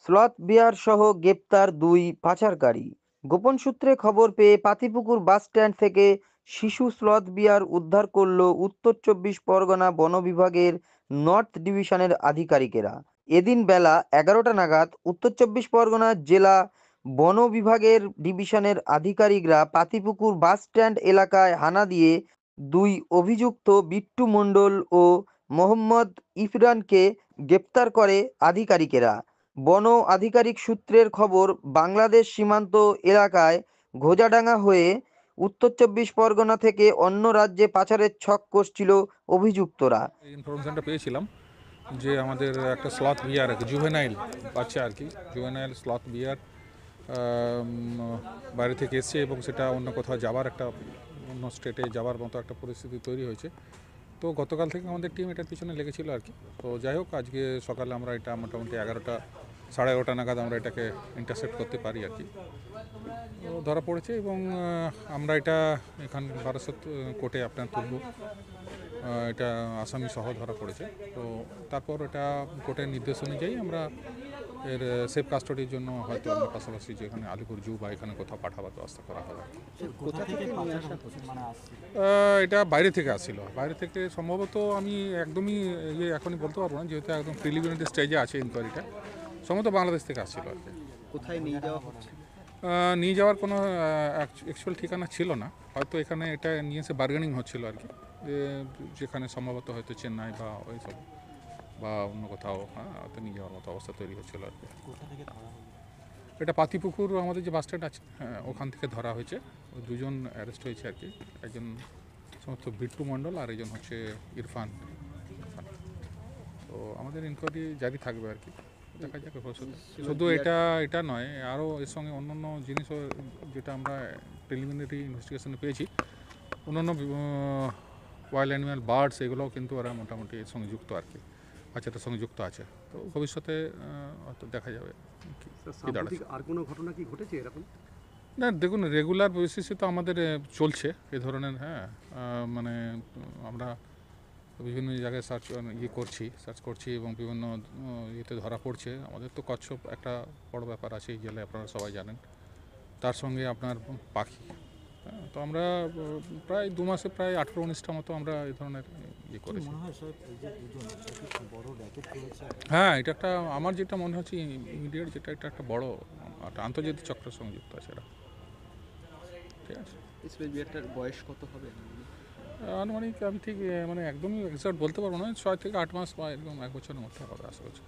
Sloth বিয়ার সহ গ্রেপ্তার দুই পাচারকারী। গোপন সূত্রে খবর পেয়ে পাতিপুকুর বাস স্ট্যান্ড থেকে শিশু স্লথ বিয়ার উদ্ধার করল উত্তর ২৪ পরগনা বন বিভাগের নর্থ ডিভিশনের আধিকারিকেরা। এদিন বেলা ১১টা নাগাদ উত্তর ২৪ পরগনা জেলা বন বিভাগের ডিভিশনের আধিকারিকরা পাতিপুকুর বাস স্ট্যান্ড এলাকায় হানা দিয়ে দুই অভিযুক্ত বিট্টু মণ্ডল ও মোহাম্মদ ইরফানকে গ্রেপ্তার করে আধিকারিকেরা। বন আধিকারিক সূত্রের খবর, বাংলাদেশ সীমান্ত এলাকায় ঘোজাডাঙ্গা হয়ে উত্তর ২৪ পরগনা থেকে অন্য রাজ্যে পাচারের ছক কষছিল অভিযুক্তরা। এই ইনফরমেশনটা পেয়েছিলাম যে আমাদের একটা স্লথ বিয়ার জুভেনাইল বাচ্চা আর কি, জুভেনাইল স্লথ বিয়ার বাইরে থেকে এসছে এবং সেটা অন্য কোথাও যাওয়ার একটা অন্য স্টেটে যাওয়ার মতো একটা পরিস্থিতি তৈরি হয়েছে। তো গতকাল থেকে আমাদের টিম এটার পিছনে লেগেছিল আর কি। তো যাই হোক, আজকে সকালে আমরা এটা মোটামুটি 11টা সাড়ে 11টা নাগাদ আমরা এটাকে ইন্টারসেপ্ট করতে পারি আর কি। ধরা পড়েছে এবং আমরা এটা এখান বারাসত কোর্টে আপনার তুলব। এটা আসামি সহ ধরা পড়েছে। তো তারপর এটা কোর্টের নির্দেশ অনুযায়ী আমরা এর সেফ কাস্টডির জন্য হয়তো আমরা পাশাপাশি যেখানে আলিপুর জু বা এখানে কোথাও পাঠাবার ব্যবস্থা করা হবে। এটা বাইরে থেকে আসছিল, বাইরে থেকে সম্ভবত আমি একদমই এখনই বলতে পারবো না, যেহেতু একদম প্রিলিমিনারি স্টেজে আছে ইনকোয়ারিটা। সম্ভবত বাংলাদেশ থেকে আসছিল আর কি। কোথায় নিয়ে যাওয়া হচ্ছে? নিয়ে যাওয়ার কোনো অ্যাকচুয়াল ঠিকানা ছিল না, হয়তো এখানে এটা নিয়ে এসে বার্গেনিং হচ্ছিল আর কি, যেখানে সম্ভবত হয়তো চেন্নাই বা ওই সব বা অন্য কোথাও হয়তো নিয়ে যাওয়ার মতো অবস্থা তৈরি হচ্ছিল আর কি। এটা পাতিপুকুর আমাদের যে বাস স্ট্যান্ড আছে, হ্যাঁ, ওখান থেকে ধরা হয়েছে। দুজন অ্যারেস্ট হয়েছে আর কি, একজন সমস্ত বিট্টু মণ্ডল আর একজন হচ্ছে ইরফান। তো আমাদের ইনকোয়ারি জারি থাকবে আর কি, দেখা যাক। শুধু এটা নয়, আরও এর সঙ্গে অন্যান্য জিনিসও যেটা আমরা প্রিলিমিনারি ইনভেস্টিগেশনে পেয়েছি, অন্যান্য ওয়াইল্ড অ্যানিম্যাল বার্ডস এগুলোও কিন্তু ওরা মোটামুটি এর সঙ্গে যুক্ত আর কি, বাচ্চাটার সঙ্গে যুক্ত আছে। তো ভবিষ্যতে হয়তো দেখা যাবে কি দাঁড়াচ্ছে। আর কোনো ঘটনা কি ঘটেছে এরকম? না, দেখুন, রেগুলার বেসিসে তো আমাদের চলছে এ ধরনের, হ্যাঁ, মানে আমরা বিভিন্ন জায়গায় সার্চ করছি এবং বিভিন্ন ইয়েতে ধরা পড়ছে। আমাদের তো কচ্ছপ একটা বড় ব্যাপার আছে এই জেলায়, আপনারা সবাই জানেন। তার সঙ্গে আপনার পাখি, হ্যাঁ। তো আমরা প্রায় 2 মাসে প্রায় 18-19টা মতো আমরা এই ধরনের করেছি। হ্যাঁ, এটা একটা, আমার যেটা মনে হচ্ছে ইমিডিয়েট, যেটা এটা একটা বড় আন্তর্জাতিক চক্রের সঙ্গে যুক্ত আছে এরা। ঠিক আছে। বিয়ারটার বয়স কত হবে? আনুমানিক আমি ঠিক মানে একদমই এক্সাক্ট বলতে পারবো না, 6 থেকে 8 মাস বা এরকম 1 বছরের মধ্যে হবে আশা করছি।